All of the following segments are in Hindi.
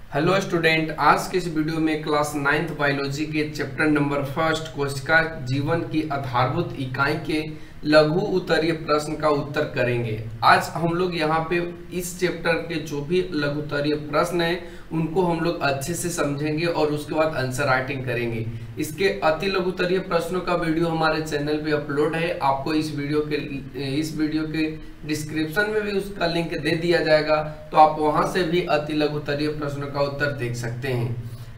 हेलो स्टूडेंट, आज के इस वीडियो में क्लास 9th बायोलॉजी के चैप्टर नंबर 1 कोशिका जीवन की आधारभूत इकाई के लघु उत्तरीय प्रश्न का उत्तर करेंगे। आज हम लोग यहाँ पे इस चैप्टर के जो भी लघु उत्तरीय प्रश्न हैं उनको हम लोग अच्छे से समझेंगे और उसके बाद आंसर राइटिंग करेंगे। इसके अति लघु उत्तरीय प्रश्नों का वीडियो हमारे चैनल पे अपलोड है। आपको इस वीडियो के डिस्क्रिप्शन में भी उसका लिंक दे दिया जाएगा, तो आप वहां से भी अति लघु उत्तरीय प्रश्नों का उत्तर देख सकते हैं।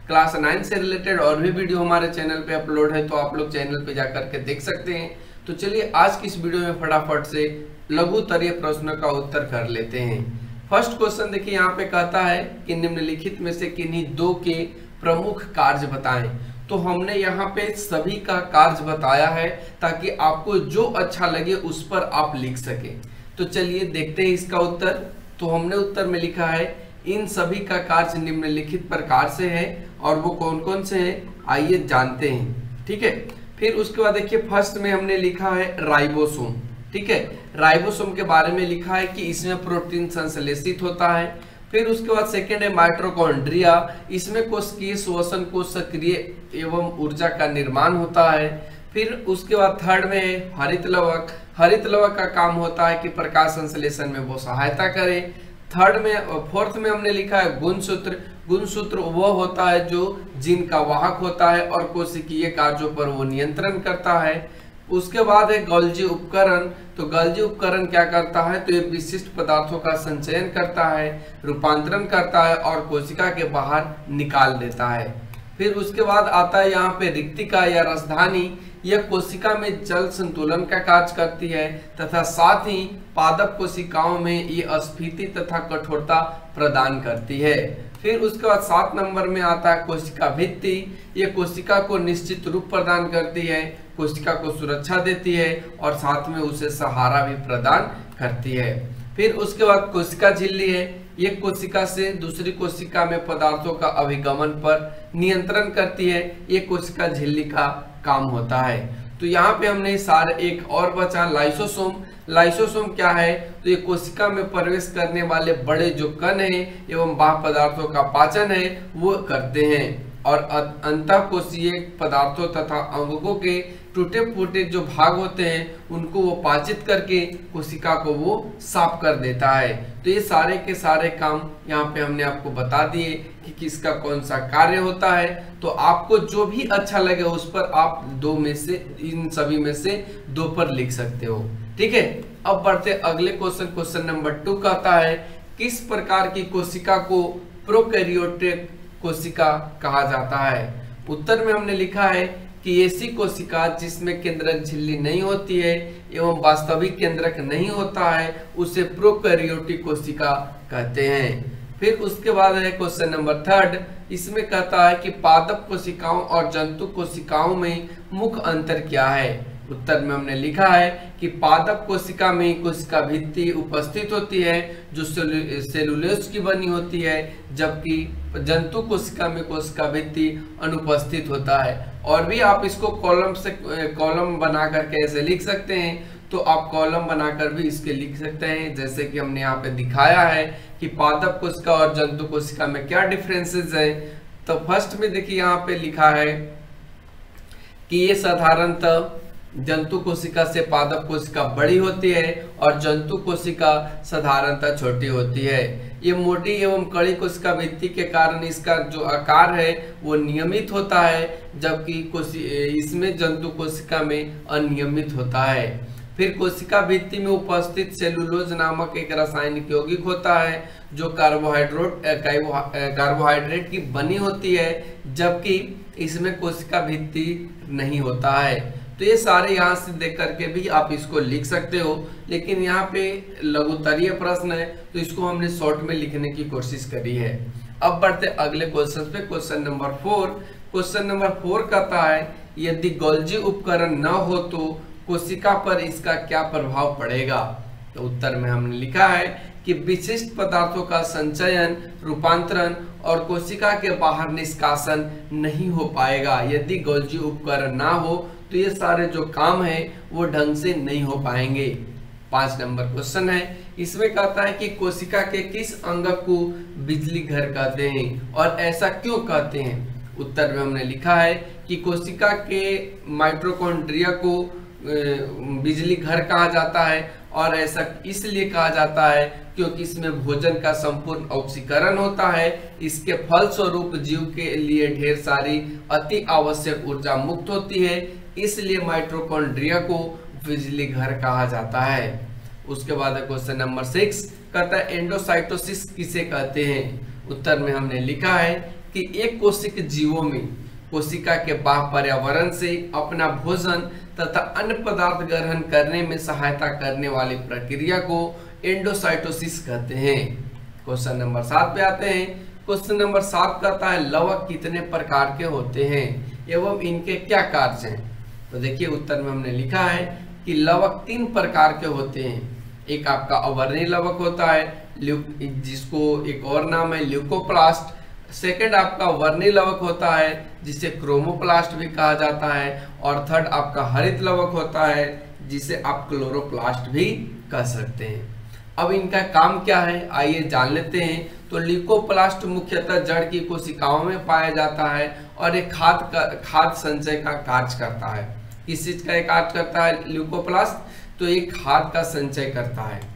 क्लास 9 से रिलेटेड और भी वीडियो हमारे चैनल पे अपलोड है, तो आप लोग चैनल पे जाकर के देख सकते हैं। तो चलिए आज की इस वीडियो में फटाफट से लघु उत्तरीय प्रश्नों का उत्तर कर लेते हैं। फर्स्ट क्वेश्चन देखिए, यहाँ पे कहता है कि निम्नलिखित में से किन्हीं दो के प्रमुख कार्य बताएं। तो हमने यहाँ पे सभी का कार्य बताया है ताकि आपको जो अच्छा लगे उस पर आप लिख सके। तो चलिए देखते हैं इसका उत्तर। तो हमने उत्तर में लिखा है इन सभी का कार्य निम्नलिखित प्रकार से है, और वो कौन कौन से हैं आइए जानते हैं। ठीक है, फिर उसके बाद देखिए फर्स्ट में हमने लिखा है राइबोसोम। ठीक है, राइबोसोम के बारे में लिखा है कि इसमें प्रोटीन संश्लेषित होता है। फिर उसके बाद सेकेंड है माइटोकॉन्ड्रिया, इसमें कोशिकीय श्वसन को सक्रिय एवं ऊर्जा का निर्माण होता है। फिर उसके बाद थर्ड में है हरित लवक। हरित लवक का काम होता है कि प्रकाश संश्लेषण में वो सहायता करे। फोर्थ में हमने लिखा है गुणसूत्र। गुणसूत्र वो होता है जो जीन का वाहक होता है और कोशिकीय कार्यों पर वो नियंत्रण करता है। उसके बाद है गोल्जी उपकरण। तो गोल्जी उपकरण क्या करता है, तो ये विशिष्ट पदार्थों का संचयन करता है, रूपांतरण करता है और कोशिका के बाहर निकाल देता है। फिर उसके बाद आता है यहाँ पे रिक्तिका या रसधानी। यह कोशिका में जल संतुलन का कार्य करती है तथा साथ ही पादप कोशिकाओं में ये स्फीति तथा कठोरता प्रदान करती है। फिर उसके बाद 7 नंबर में आता है कोशिका भित्ति। ये कोशिका को निश्चित रूप प्रदान करती है, कोशिका को सुरक्षा देती है और साथ में उसे सहारा भी प्रदान करती है। फिर उसके बाद कोशिका झिल्ली है। ये कोशिका से दूसरी कोशिका में पदार्थों का अभिगमन पर नियंत्रण करती है। ये कोशिका झिल्ली का काम होता है। तो यहाँ पे हमने सारे एक और बचा लाइसोसोम। लाइसोसोम क्या है, तो ये कोशिका में प्रवेश करने वाले बड़े जो कण हैं एवं बाह्य पदार्थों का पाचन है वो करते हैं और अंतःकोशीय पदार्थों तथा अंगों के टूटे फूटे जो भाग होते हैं उनको वो पाचित करके कोशिका को वो साफ कर देता है। तो ये सारे के सारे काम यहाँ पे हमने आपको बता दिए कि किसका कौन सा कार्य होता है। तो आपको जो भी अच्छा लगे उस पर आप इन सभी में से दो पर लिख सकते हो। ठीक है, अब बढ़ते अगले क्वेश्चन नंबर 2 कहता है किस प्रकार की कोशिका को प्रोकैरियोटिक कोशिका कहा जाता है। उत्तर में हमने लिखा है कि ऐसी कोशिका जिसमें केंद्रक झिल्ली नहीं होती है एवं वास्तविक केंद्रक नहीं होता है उसे प्रोकैरियोटिक कोशिका कहते हैं। फिर उसके बाद है क्वेश्चन नंबर 3। इसमें कहता है कि पादप कोशिकाओं और जंतु कोशिकाओं में मुख्य अंतर क्या है। उत्तर में हमने लिखा है कि पादप कोशिका में कोशिका भित्ति उपस्थित होती है जो सेलुलोज की बनी होती है, जबकि जंतु कोशिका में कोशिका भित्ति अनुपस्थित होता है। और भी आप इसको कॉलम बना करके ऐसे लिख सकते हैं, तो आप कॉलम बनाकर भी इसके लिख सकते हैं, जैसे कि हमने यहाँ पे दिखाया है कि पादप कोशिका और जंतु कोशिका में क्या डिफरेंसेस है। तो फर्स्ट में देखिए यहाँ पे लिखा है कि ये साधारणतः जंतु कोशिका से पादप कोशिका बड़ी होती है और जंतु कोशिका साधारणतः छोटी होती है। ये मोटी एवं कड़ी कोशिका भित्ति के कारण इसका जो आकार है वो नियमित होता है, जबकि इसमें जंतु कोशिका में अनियमित होता है। फिर कोशिका भित्ति में उपस्थित सेलुलोज नामक एक रासायनिक यौगिक होता है जो कार्बोहाइड्रेट की बनी होती है, जबकि इसमें कोशिका भित्ति नहीं होता है। तो ये सारे यहाँ से देख करके भी आप इसको लिख सकते हो, लेकिन यहाँ पे लघु उत्तरीय प्रश्न है तो इसको हमने शॉर्ट में लिखने की कोशिश करी है। अब बढ़ते अगले क्वेश्चन पे, क्वेश्चन नंबर 4। क्वेश्चन नंबर 4 कहता है यदि गोल्जी उपकरण न हो तो कोशिका पर इसका क्या प्रभाव पड़ेगा। तो उत्तर में हमने लिखा है कि विशिष्ट पदार्थों का संचयन, रूपांतरण और कोशिका के बाहर निष्कासन नहीं हो पाएगा। यदि गोल्जी उपकरण ना हो तो ये सारे जो काम है वो ढंग से नहीं हो पाएंगे। 5 नंबर क्वेश्चन है इसमें कहता है कि कोशिका के किस अंग को बिजली घर कहते हैं और ऐसा क्यों कहते हैं। उत्तर में हमने लिखा है कि कोशिका के माइटोकॉन्ड्रिया को बिजली घर कहा जाता है और ऐसा इसलिए कहा जाता है क्योंकि इसमें भोजन का संपूर्ण ऑक्सीकरण होता है। इसके फलस्वरूप जीव के लिए ढेर सारी अति आवश्यक ऊर्जा मुक्त होती है, इसलिए माइटोकॉन्ड्रिया को बिजली घर कहा जाता है। उसके बाद क्वेश्चन नंबर 6 कहता है एंडोसाइटोसिस किसे कहते हैं। उत्तर में हमने लिखा है कि एक कोशिक जीवों में कोशिका के बाह्य पर्यावरण से अपना भोजन तथा अन्य पदार्थ ग्रहण करने में सहायता करने वाली प्रक्रिया को एंडोसाइटोसिस कहते हैं। क्वेश्चन नंबर 7 पे आते हैं। क्वेश्चन नंबर 7 कहता है लवक कितने प्रकार के होते हैं एवं इनके क्या कार्य हैं। तो देखिए उत्तर में हमने लिखा है कि लवक 3 प्रकार के होते हैं। एक आपका अवर्णीय लवक होता है जिसको एक और नाम है ल्यूकोप्लास्ट। सेकंड आपका वर्णीय लवक होता है जिसे क्रोमोप्लास्ट भी कहा जाता है और थर्ड आपका हरित लवक होता है जिसे आप क्लोरोप्लास्ट भी कह सकते हैं। अब इनका काम क्या है आइए जान लेते हैं। तो ल्यूकोप्लास्ट मुख्यतः जड़ की कोशिकाओं में पाया जाता है और एक खाद्य संचय का कार्य करता है। किस चीज का कार्य करता है ल्यूकोप्लास्ट, तो एक खाद्य का संचय करता है।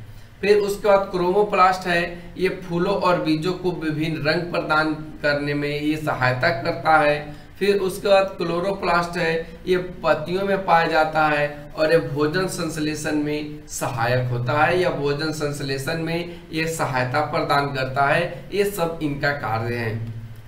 फिर उसके बाद क्रोमोप्लास्ट है, ये फूलों और बीजों को विभिन्न रंग प्रदान करने में ये सहायता करता है। फिर उसके बाद क्लोरोप्लास्ट है, ये पत्तियों में पाया जाता है और ये भोजन संश्लेषण में सहायक होता है या भोजन संश्लेषण में ये सहायता प्रदान करता है। ये सब इनका कार्य है।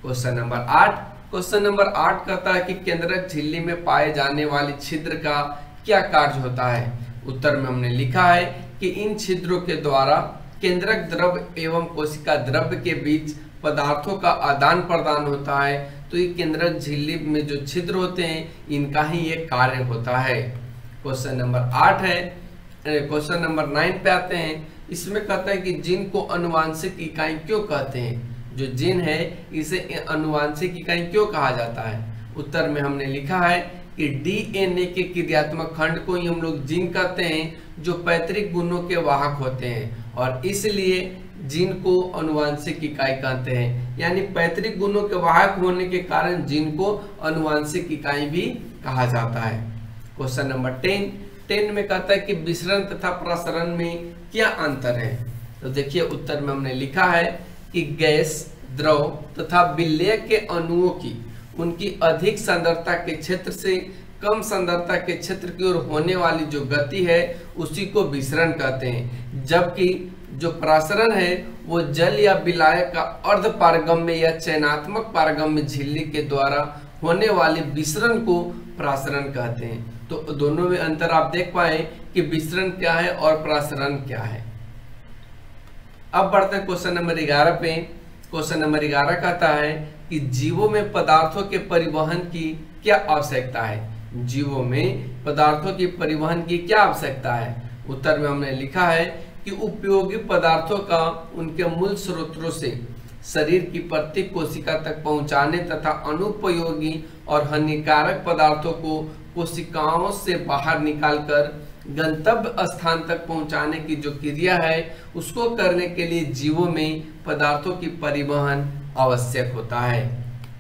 क्वेश्चन नंबर 8 कहता है कि केंद्रक झिल्ली में पाए जाने वाली छिद्र का क्या कार्य होता है। उत्तर में हमने लिखा है कि इन छिद्रों के द्वारा केंद्रक द्रव्य एवं कोशिका द्रव्य के बीच पदार्थों का आदान प्रदान होता है। तो ये केंद्रक झिल्ली में जो छिद्र होते हैं इनका ही ये कार्य होता है। क्वेश्चन नंबर 8 है। क्वेश्चन नंबर 9 पे आते हैं। इसमें कहता है कि जीन को अनुवांशिक इकाई क्यों कहते हैं। जो जीन है इसे अनुवांशिक इकाई क्यों कहा जाता है। उत्तर में हमने लिखा है कि डीएनए के क्रियात्मक खंड को ही हम लोग जीन कहते हैं जो पैतृक गुणों के वाहक होते हैं और इसलिए जीन को अनुवांशिक इकाई कहते हैं। यानी पैतृक गुणों के वाहक होने के कारण जीन को अनुवांशिक इकाई भी कहा जाता है। क्वेश्चन नंबर 10 में कहता है कि विसरण तथा प्रसरण में क्या अंतर है। तो देखिए उत्तर में हमने लिखा है कि गैस, द्रव तथा विलेय के अणुओं की उनकी अधिक सांद्रता के क्षेत्र से कम सांद्रता के क्षेत्र की ओर होने वाली जो गति है उसी को विसरण कहते हैं, जबकि जो प्रसरण है वो जल या विलायक का अर्ध पारगम्य या चयनात्मक पारगम्य झिल्ली के द्वारा होने वाले विसरण को प्रसरण कहते हैं। तो दोनों में अंतर आप देख पाए कि विसरण क्या है और प्रसरण क्या है। अब बढ़ते हैं क्वेश्चन नंबर 11 पे। क्वेश्चन नंबर 11 कहता है कि जीवों में पदार्थों के परिवहन की क्या आवश्यकता है। जीवों में पदार्थों की परिवहन की क्या आवश्यकता है। उत्तर में हमने लिखा है कि उपयोगी पदार्थों का उनके मूल स्रोतों से शरीर की प्रत्येक कोशिका तक पहुंचाने तथा अनुपयोगी और हानिकारक पदार्थों को कोशिकाओं से बाहर निकालकर गंतव्य स्थान तक पहुंचाने की जो क्रिया है उसको करने के लिए जीवों में पदार्थों की परिवहन आवश्यक होता है।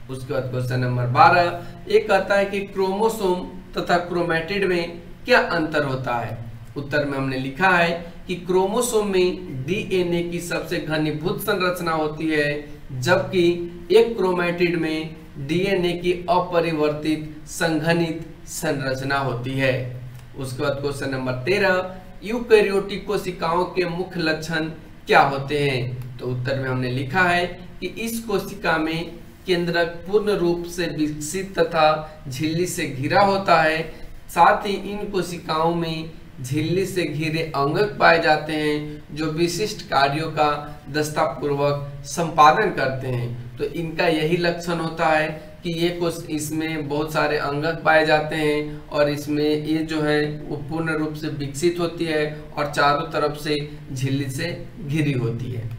उसके बाद क्वेश्चन नंबर 12 ये कहता है कि क्रोमोसोम तथा क्रोमैटिड में क्या अंतर होता है। उत्तर में हमने लिखा है कि क्रोमोसोम में डीएनए की सबसे घनीभूत संरचना होती है, जबकि एक क्रोमैटिड में डीएनए की अपरिवर्तित संघनित संरचना होती है। उसके बाद क्वेश्चन नंबर 13 यूकैरियोटिक कोशिकाओं के मुख्य लक्षण क्या होते हैं। तो उत्तर में हमने लिखा है कि इस कोशिका में केंद्रक पूर्ण रूप से विकसित तथा झिल्ली से घिरा होता है। साथ ही इन कोशिकाओं में झिल्ली से घिरे अंगक पाए जाते हैं जो विशिष्ट कार्यों का दक्षतापूर्वक संपादन करते हैं। तो इनका यही लक्षण होता है कि ये कुछ इसमें बहुत सारे अंगक पाए जाते हैं और इसमें ये जो है वो पूर्ण रूप से विकसित होती है और चारों तरफ से झिल्ली से घिरी होती है।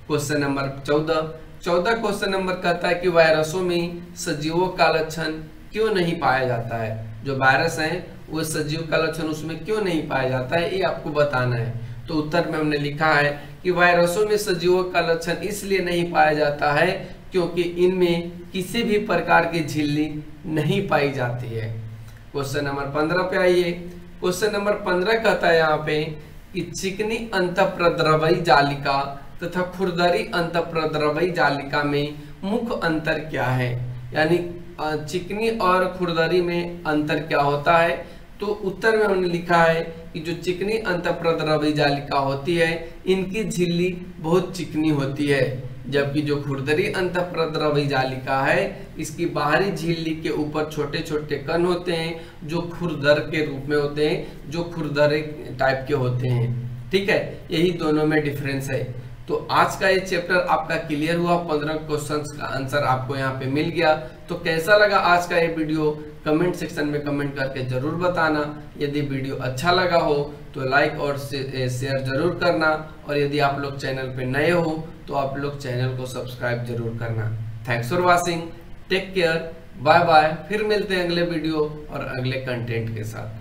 क्वेश्चन नंबर 14 क्वेश्चन नंबर कहता है कि वायरसों में सजीवों का लक्षण क्यों नहीं पाया जाता है। जो वायरस है वो सजीव का लक्षण उसमें क्यों नहीं पाया जाता है ये आपको बताना है। तो उत्तर में हमने लिखा है कि वायरसों में सजीवों का लक्षण इसलिए नहीं पाया जाता है क्योंकि इनमें किसी भी प्रकार की झिल्ली नहीं पाई जाती है। क्वेश्चन नंबर 15 पे आइए। क्वेश्चन नंबर 15 कहता है यहाँ पे कि चिकनी अंतःप्रद्रवयी जालिका तथा खुरदरी अंतःप्रद्रवयी जालिका में मुख्य अंतर क्या है, यानी चिकनी और खुरदरी में अंतर क्या होता है। तो उत्तर में हमने लिखा है कि जो चिकनी अंतःप्रद्रवयी जालिका होती है इनकी झिल्ली बहुत चिकनी होती है, जबकि जो खुरदरी अंतःप्रद्रवयी जालिका है इसकी बाहरी झिल्ली के ऊपर छोटे छोटे कण होते हैं जो खुरदर के रूप में होते हैं, जो खुरदरे टाइप के होते हैं। ठीक है, यही दोनों में डिफरेंस है। तो आज का ये चैप्टर आपका क्लियर हुआ, 15 क्वेश्चंस का आंसर आपको यहाँ पे मिल गया। तो कैसा लगा आज का ये वीडियो कमेंट सेक्शन में कमेंट करके जरूर बताना। यदि वीडियो अच्छा लगा हो तो लाइक और शेयर जरूर करना, और यदि आप लोग चैनल पे नए हो तो आप लोग चैनल को सब्सक्राइब जरूर करना। Thanks for watching, take care, bye bye. फिर मिलते हैं अगले वीडियो और अगले कंटेंट के साथ।